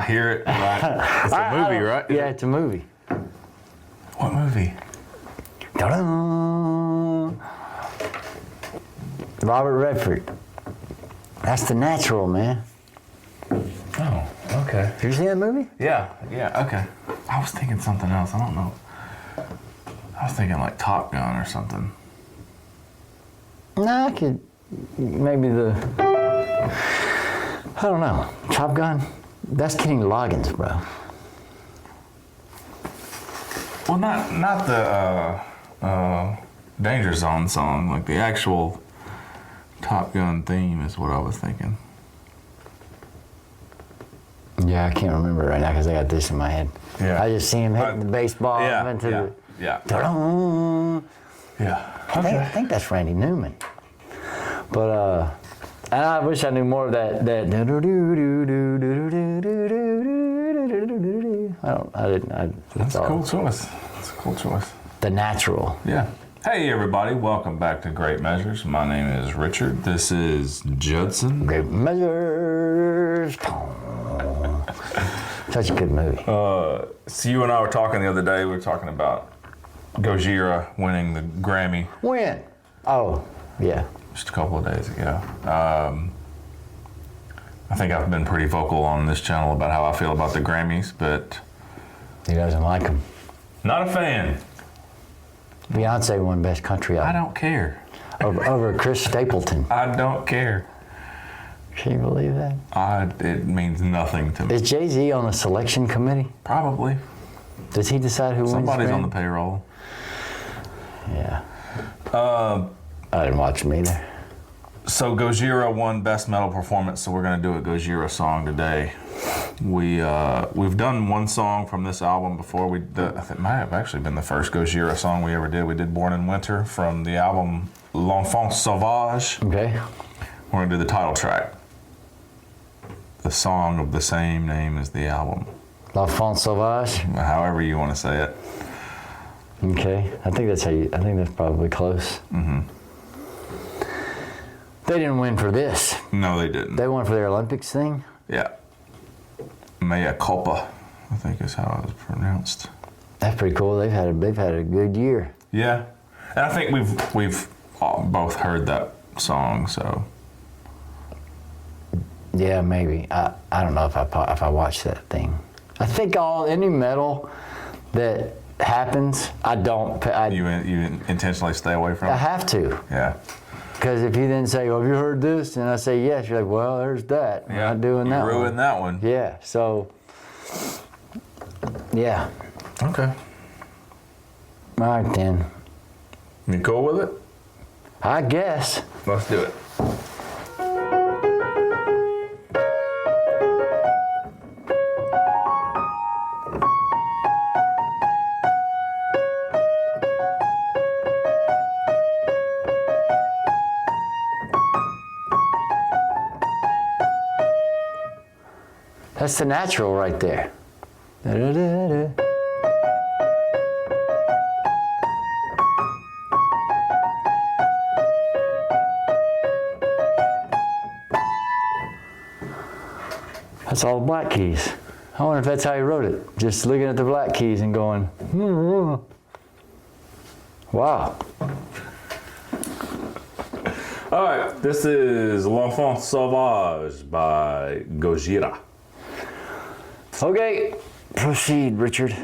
I hear it. Right? It's a movie, right? Yeah, it's a movie. What movie? Ta-da! Robert Redford. That's The Natural, man. Oh, okay. Have you seen that movie? Yeah, okay. I was thinking something else. I don't know. I was thinking like Top Gun or something. No, I could. Maybe I don't know. Top Gun? That's Kenny Loggins, bro. Well, not the Danger Zone song. Like the actual Top Gun theme is what I was thinking. Yeah, I can't remember right now because I got this in my head. Yeah. I just see him hitting the baseball into the. Yeah. Ta-da! Yeah. I think that's Randy Newman. But and I wish I knew more of that. I didn't. That's a cool choice. That's a cool choice. The Natural. Yeah. Hey everybody, welcome back to Great Measures. My name is Richard. This is Judson. Great Measures. Such a good movie. So you and I were talking the other day. We were talking about Gojira winning the Grammy. When? Oh, yeah. Just a couple of days ago. I think I've been pretty vocal on this channel about how I feel about the Grammys, but He doesn't like them. not a fan. Beyonce won Best Country I Album don't care. over Chris Stapleton. I don't care. Can you believe that? It means nothing to me. Is Jay-Z on the selection committee? Probably. Does he decide who Somebody's wins? on the payroll. Yeah. I didn't watch him either. So Gojira won Best Metal Performance, so we're going to do a Gojira song today. We've done one song from this album before. I think it might have actually been the first Gojira song we ever did. We did Born in Winter from the album L'Enfant Sauvage. Okay. We're going to do the title track. The song of the same name as the album. L'Enfant Sauvage. However you want to say it. Okay. I think that's probably close. Mm-hmm. They didn't win for this. No, they didn't. They won for their Olympics thing. Yeah. Mea culpa, I think is how it was pronounced. That's pretty cool. They've had a good year. Yeah, and I think we've both heard that song. So Yeah, maybe. I don't know if I watched that thing. I think any metal that happens, you intentionally stay away from I it? have to. Yeah. Because if you then say, "Well, have you heard this?" and I say yes, you're like, "Well, there's that. We're not doing that." You ruined that one. Yeah. So. Yeah. Okay. All right then. You cool with it? I guess. Let's do it. That's The Natural right there. Da-da-da-da. That's all the black keys. I wonder if that's how he wrote it. Just looking at the black keys and going, wow. All right, this is L'Enfant Sauvage by Gojira. Okay, proceed, Richard.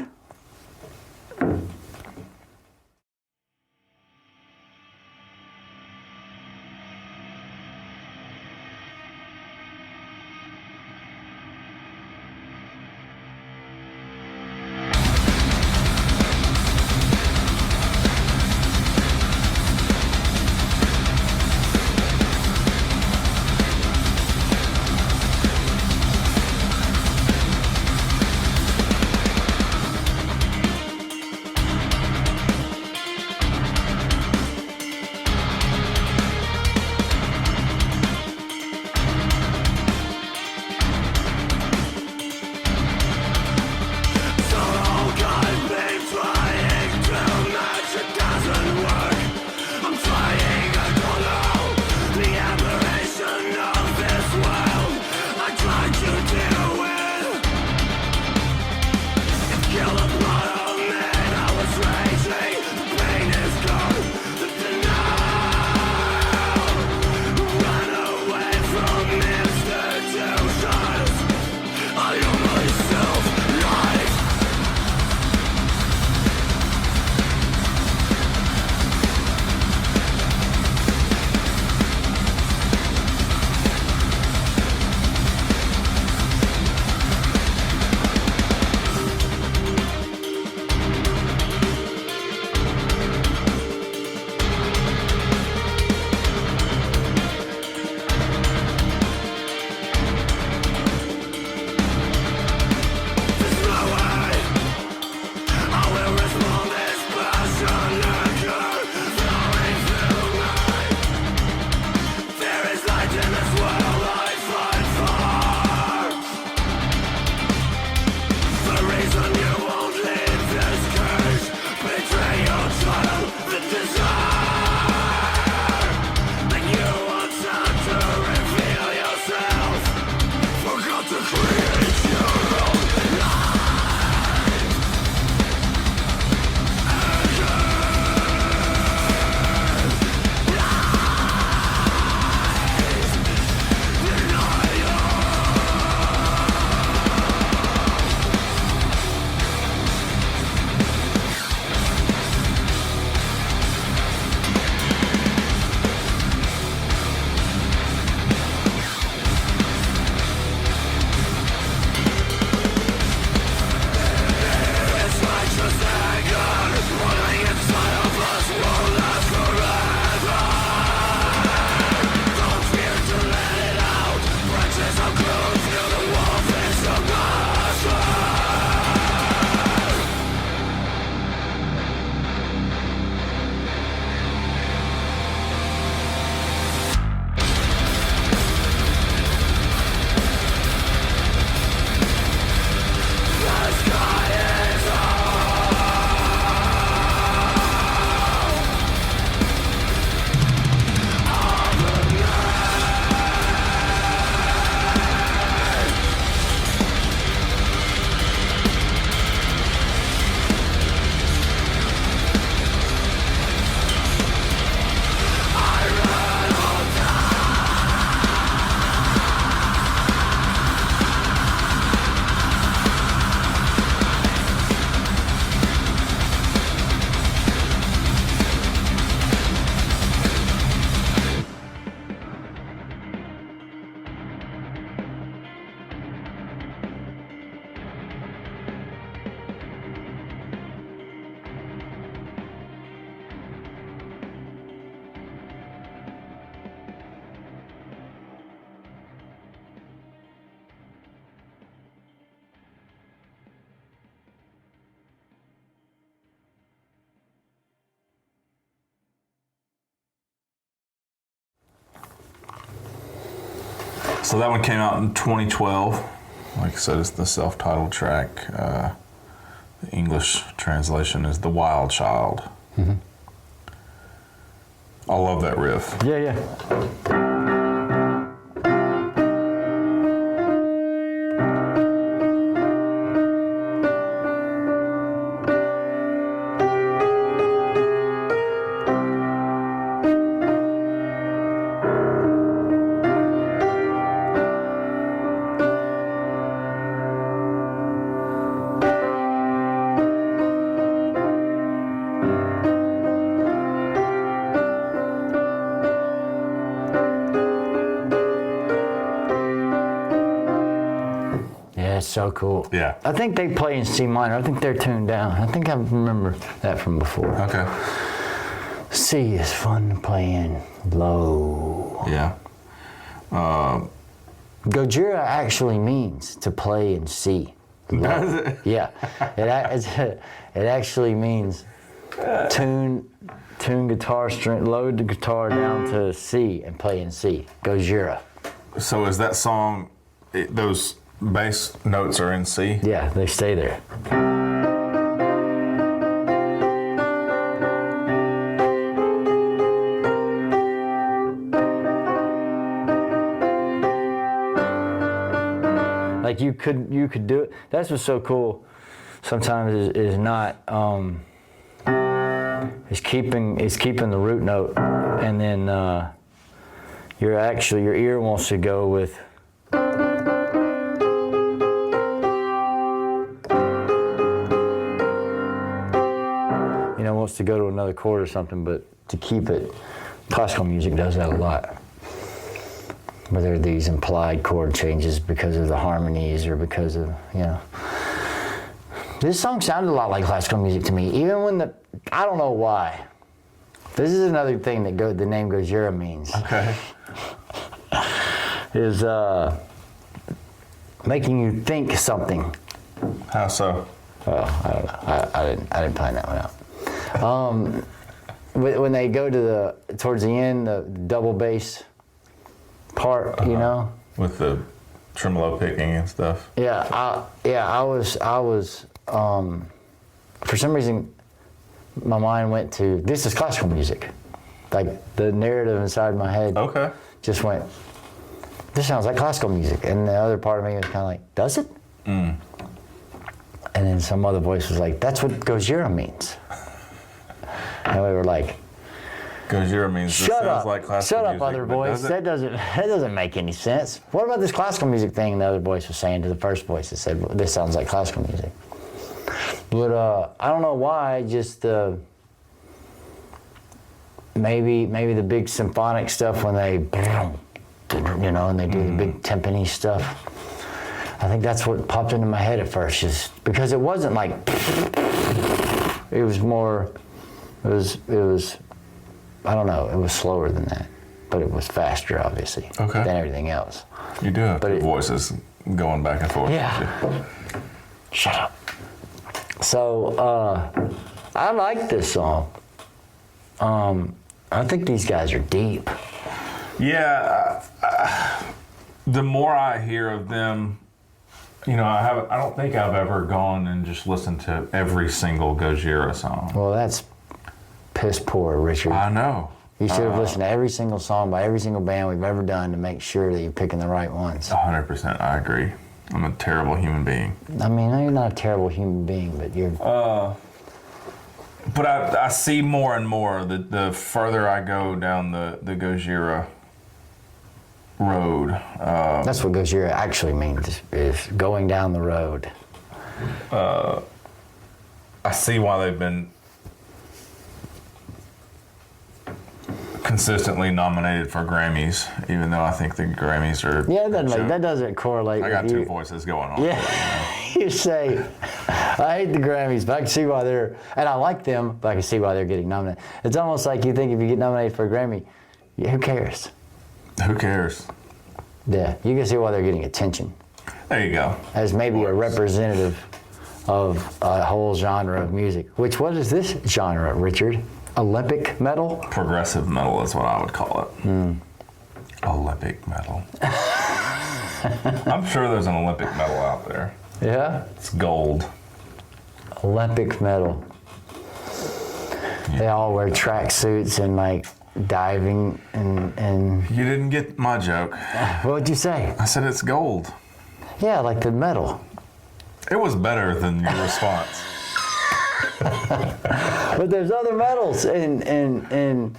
So that one came out in 2012. Like I said, it's the self-titled track. The English translation is The Wild Child. Mm-hmm. I love that riff. Yeah. It's so cool. Yeah. I think they play in C minor. I think they're tuned down. I think I remember that from before. Okay. C is fun to play in low. Yeah. Gojira actually means to play in C. Does it? Yeah. It actually means tune guitar string, load the guitar down to C and play in C. Gojira. So is that song, those bass notes are in C? Yeah, they stay there. Like you could do it. That's what's so cool. Sometimes is not is keeping the root note, and then your ear wants to go with. Wants to go to another chord or something, but to keep it, classical music does that a lot. Whether these implied chord changes because of the harmonies or because of, This song sounded a lot like classical music to me, even when I don't know why. This is another thing that the name Gojira means. Okay. Is making you think something. How so? Well, I don't know. I didn't find that one out. When they go to towards the end, the double bass part, with the tremolo picking and stuff. Yeah, I was. For some reason, my mind went to this is classical music, like the narrative inside my head. Okay. Just went. This sounds like classical music, and the other part of me was kind of like, does it? Mm. And then some other voice was like, that's what Gojira means. And we were like, Gojira means this sounds like classical music. Shut up, other voice. That doesn't make any sense. What about this classical music thing? And the other voice was saying to the first voice that said, this sounds like classical music. But I don't know why. Just maybe the big symphonic stuff when they, and they do the big timpani stuff. I think that's what popped into my head at first, just because it wasn't like. It was more. It was, I don't know, it was slower than that, but it was faster, obviously, than everything else. You do have two voices going back and forth. Yeah. Shut up. So, I like this song. I think these guys are deep. Yeah. The more I hear of them, I don't think I've ever gone and just listened to every single Gojira song. Well, that's piss poor, Richard. I know. You should have listened to every single song by every single band we've ever done to make sure that you're picking the right ones. 100%, I agree. I'm a terrible human being. I mean, you're not a terrible human being, but you're... But I see more and more the further I go down the Gojira road. That's what Gojira actually means, is going down the road. I see why they've been consistently nominated for Grammys, even though I think the Grammys are... Yeah, that doesn't correlate I got two voices going on. Yeah, you say, I hate the Grammys, but I can see why they're... And I like them, but I can see why they're getting nominated. It's almost like you think if you get nominated for a Grammy, who cares? Who cares? Yeah, you can see why they're getting attention. There you go. As maybe a representative of a whole genre of music. What is this genre, Richard? Olympic metal? Progressive metal is what I would call it. Olympic metal. I'm sure there's an Olympic medal out there. Yeah? It's gold. Olympic medal. They all wear track suits and like diving and You didn't get my joke. what'd you say? I said it's gold. Yeah, like the medal. It was better than your response. But there's other medals and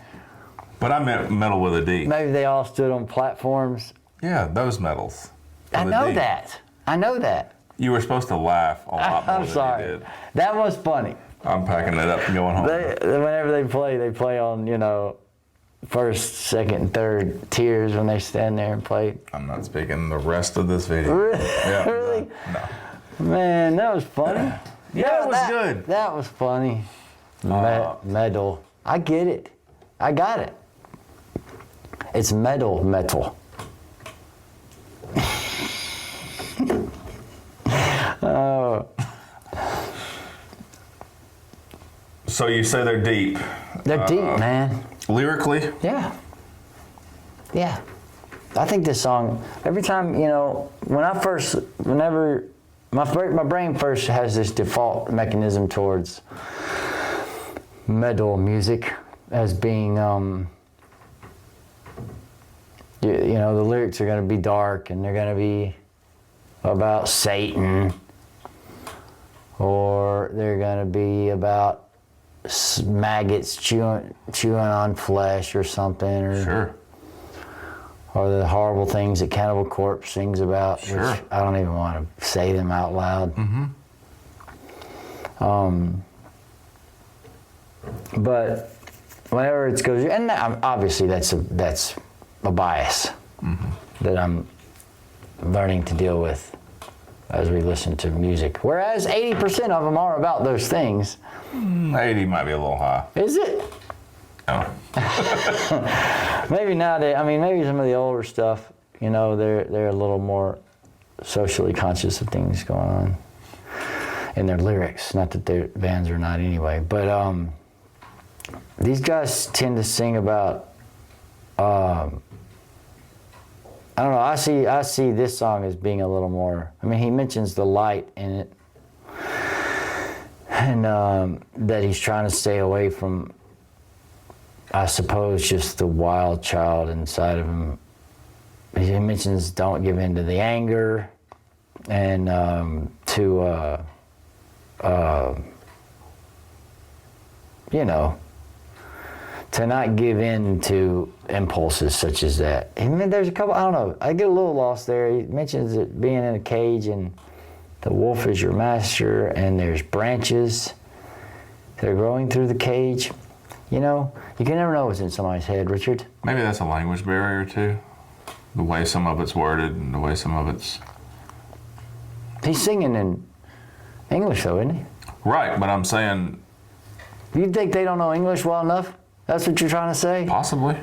But I meant medal with a D. maybe they all stood on platforms. Yeah, those medals. I with a know D. that. I know that. You were supposed to laugh a lot more I'm than sorry. you did. That was funny. I'm packing it up and going home. Whenever they play on, first, second, and third tiers when they stand there and play. I'm not speaking the rest of this video. Really? Yeah, Really? No. Man, that was funny. Yeah, it was good. That was funny. Medal. I get it. I got it. It's metal. Oh. So you say they're deep. They're deep, man. Lyrically? Yeah. Yeah. I think this song, every time, whenever my brain first has this default mechanism towards metal music as being, the lyrics are going to be dark and they're going to be about Satan, or they're going to be about maggots chewing on flesh or something, or Sure. or the horrible things that Cannibal Corpse sings about, Sure. which I don't even want to say them out loud. Mm-hmm. But whenever it goes, and obviously that's a bias that I'm learning to deal with as we listen to music. Whereas 80% of them are about those things. 80 might be a little high. Is it? No. Maybe nowadays, maybe some of the older stuff, they're a little more socially conscious of things going on in their lyrics. Not that their bands are not anyway, but these guys tend to sing about, I don't know, I see this song as being a little more, he mentions the light in it, and that he's trying to stay away from, I suppose, just the wild child inside of him. He mentions don't give in to the anger, and to not give in to impulses such as that. There's a couple, I don't know, I get a little lost there. He mentions it being in a cage and the wolf is your master, and there's branches that are growing through the cage. You can never know what's in somebody's head, Richard. Maybe that's a language barrier too. The way some of it's worded and the way some of it's... He's singing in English though, isn't he? Right, but I'm saying... You think they don't know English well enough? That's what you're trying to say? Possibly.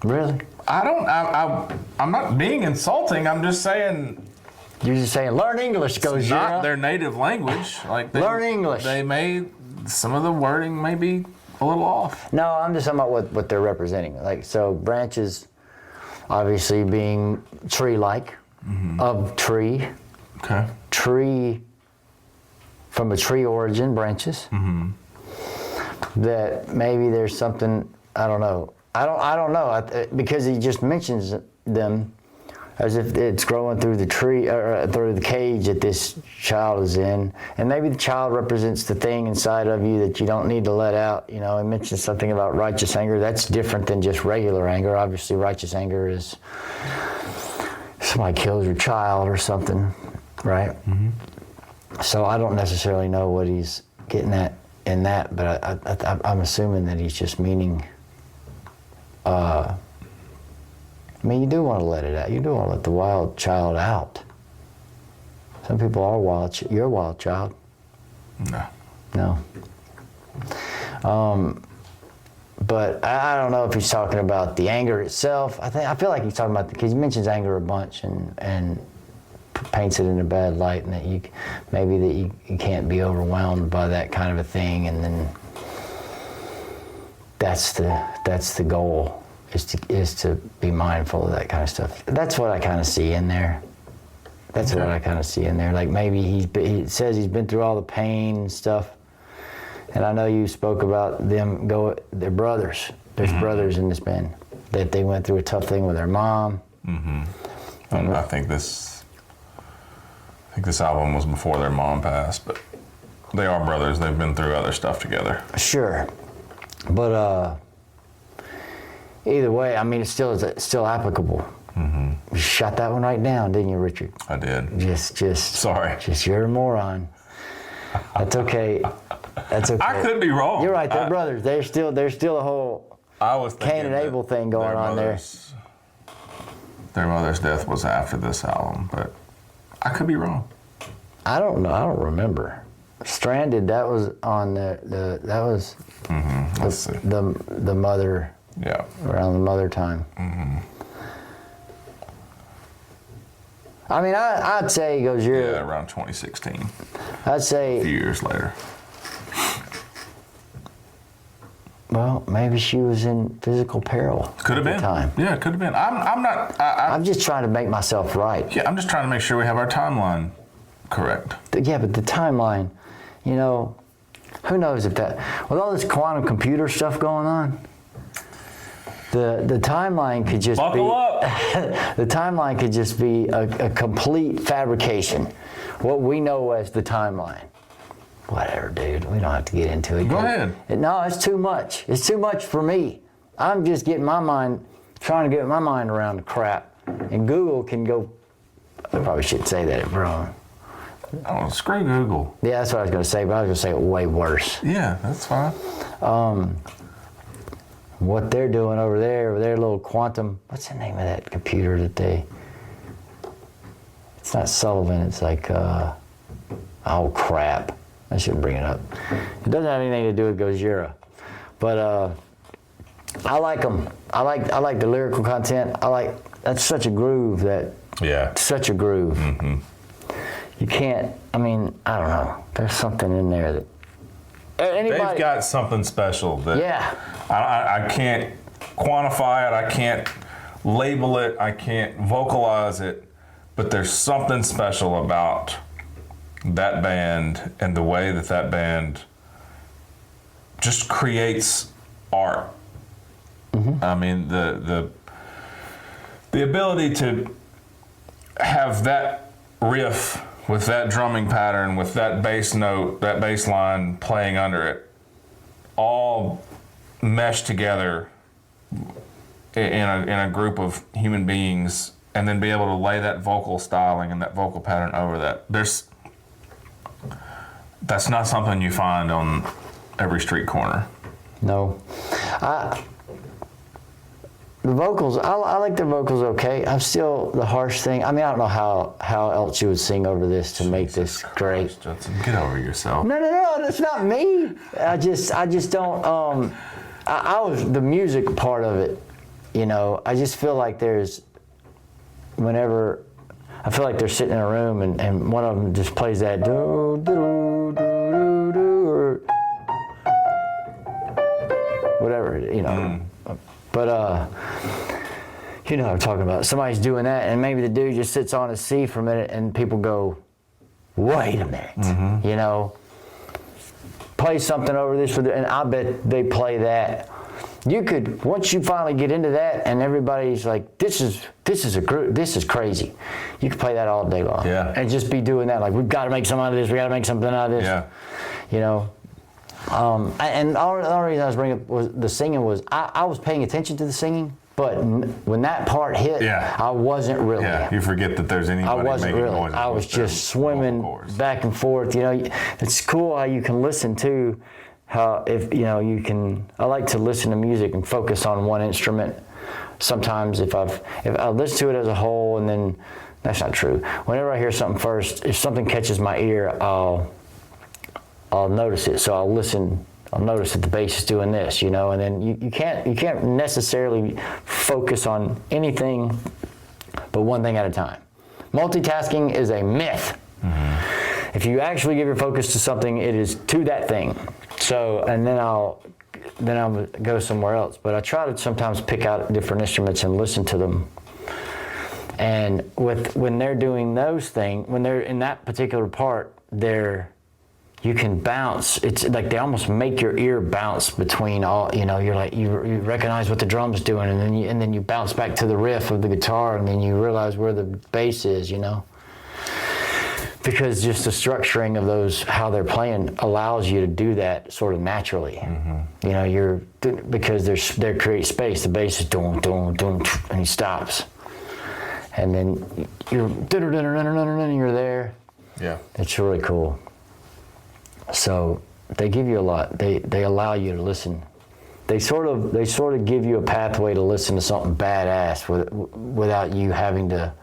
Really? I'm not being insulting. I'm just saying... You're just saying, learn English, Gojira. Not their native language. Learn English. Some of the wording may be a little off. No, I'm just talking about what they're representing. So branches, obviously being tree-like, of tree. Okay. Tree, from a tree origin, branches. That maybe there's something, I don't know. I don't know, because he just mentions them as if it's growing through the tree, or through the cage that this child is in. And maybe the child represents the thing inside of you that you don't need to let out. He mentions something about righteous anger. That's different than just regular anger. Obviously, righteous anger is somebody kills your child or something, right? So I don't necessarily know what he's getting at in that, but I'm assuming that he's just meaning, you do want to let it out. You do want to let the wild child out. Some people are wild. You're a wild child. No. But I don't know if he's talking about the anger itself. I feel like he's talking about, because he mentions anger a bunch and paints it in a bad light, and that you can't be overwhelmed by that kind of a thing, and then that's the goal. is to be mindful of that kind of stuff. That's what I kind of see in there. That's what I kind of see in there. Like maybe he says he's been through all the pain and stuff. And I know you spoke about they're brothers. There's brothers in this band that they went through a tough thing with their mom. Mm-hmm. And I think this album was before their mom passed, but they are brothers. They've been through other stuff together. Sure, but either way, I mean, it's still applicable. Mm-hmm. You shot that one right down, didn't you, Richard? I did. Just sorry. Just you're a moron. That's okay. That's okay. I could be wrong. You're right. They're brothers. There's still a whole Cain and Abel thing going on there. Their mother's death was after this album, but I could be wrong. I don't know. I don't remember. Stranded. That was on that was the mother. Yeah. Around the mother time. Mm-hmm. I mean, I'd say Gojira. Yeah, around 2016. I'd say a few years later. Well, maybe she was in physical peril. Could have been. Time. Yeah, it could have been. I'm not. I'm just trying to make myself right. Yeah, I'm just trying to make sure we have our timeline correct. Yeah, but the timeline, you know, who knows if that, with all this quantum computer stuff going on, the timeline could just Buckle up. The timeline could just be a complete fabrication. What we know as the timeline. Whatever, dude. We don't have to get into it. Go ahead. No, it's too much. It's too much for me. I'm just trying to get my mind around the crap. And Google can go, I probably shouldn't say that, bro. Oh, screw Google. Yeah, that's what I was going to say, but I was going to say it way worse. Yeah, that's fine. What they're doing over there with their little quantum, what's the name of that computer that it's not Sullivan, it's like, oh crap. I shouldn't bring it up. It doesn't have anything to do with Gojira. But I like them. I like the lyrical content. That's such a groove such a groove. Mm-hmm. You can't, I mean, I don't know. There's something in there that they've got something special that I can't quantify it, I can't label it, I can't vocalize it, but there's something special about that band and the way that band just creates art. Mm-hmm. I mean, the ability to have that riff with that drumming pattern, with that bass note, that bass line playing under it, all meshed together in a group of human beings, and then be able to lay that vocal styling and that vocal pattern over that. That's not something you find on every street corner. No. The vocals, I like the vocals okay. I'm still the harsh thing. I mean, I don't know how else you would sing over this to make this great. Judson, get over yourself. No, that's not me. I just don't, I was the music part of it, you know. I just feel like whenever I feel like they're sitting in a room and one of them just plays that do do do do do or whatever, you know. But you know what I'm talking about. Somebody's doing that, and maybe the dude just sits on his C for a minute, and people go, "Wait a minute," you know. Play something over this and I bet they play that. You could, once you finally get into that, and everybody's like, "This is crazy." You could play that all day long, and just be doing that. Like, we've got to make something out of this. We got to make something out of this. Yeah. You know. And the only reason I was bringing up was the singing was I was paying attention to the singing, but when that part hit, I wasn't really. Yeah, you forget that there's anybody I wasn't making really. noises. I was just swimming back and forth. You know, it's cool how you can listen to how if you know you can. I like to listen to music and focus on one instrument. Sometimes if I listen to it as a whole, and then that's not true. Whenever I hear something first, if something catches my ear, I'll notice it, so I'll listen. I'll notice that the bass is doing this, you know, and then you can't necessarily focus on anything but one thing at a time. Multitasking is a myth. Mm-hmm. If you actually give your focus to something, it is to that thing. So, and then I'll I would go somewhere else. But I try to sometimes pick out different instruments and listen to them. And when they're doing those things, when they're in that particular part, you can bounce. It's like they almost make your ear bounce between all. You're like you recognize what the drum's doing, and then you bounce back to the riff of the guitar, and then you realize where the bass is. Because just the structuring of those, how they're playing, allows you to do that sort of naturally. Mm-hmm. Because they create space. The bass is doom doom doom, and he stops, and then you're there. Yeah, it's really cool. So they give you a lot. They allow you to listen. They sort of give you a pathway to listen to something badass without you having to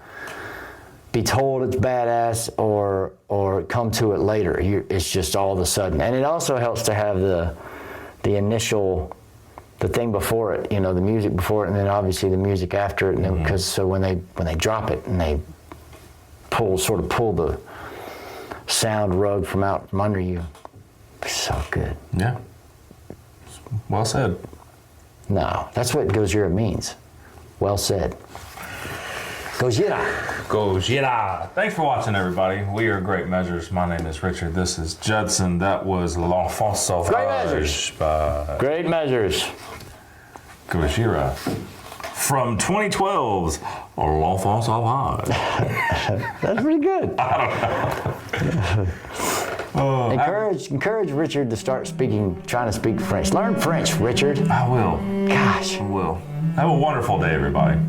be told it's badass or come to it later. It's just all of a sudden. And it also helps to have the initial, the thing before it, the music before it, and then obviously the music after it. And because so when they drop it and they pull the sound rug from out from under you, it's so good. Yeah. Well said. No, that's what Gojira means. Well said. Gojira. Gojira. Thanks for watching, everybody. We are Great Measures. My name is Richard. This is Judson. That was L'Enfant Sauvage. Great Measures. By Great Measures. Gojira. From 2012's L'Enfant Sauvage. That's pretty good. Encourage Richard to start trying to speak French. Learn French, Richard. I will. Gosh. I will. Have a wonderful day, everybody.